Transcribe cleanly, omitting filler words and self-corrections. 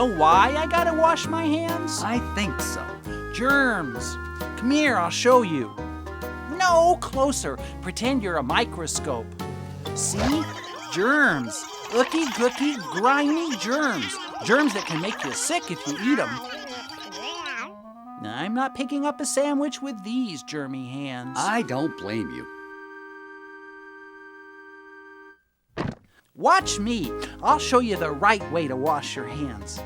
know why I gotta wash my hands? I think so. Germs. Come here, I'll show you. No, closer. Pretend you're a microscope. See? Germs. Ookie gookie, grimy germs. Germs that can make you sick if you eat them. I'm not picking up a sandwich with these germy hands. I don't blame you. Watch me. I'll show you the right way to wash your hands.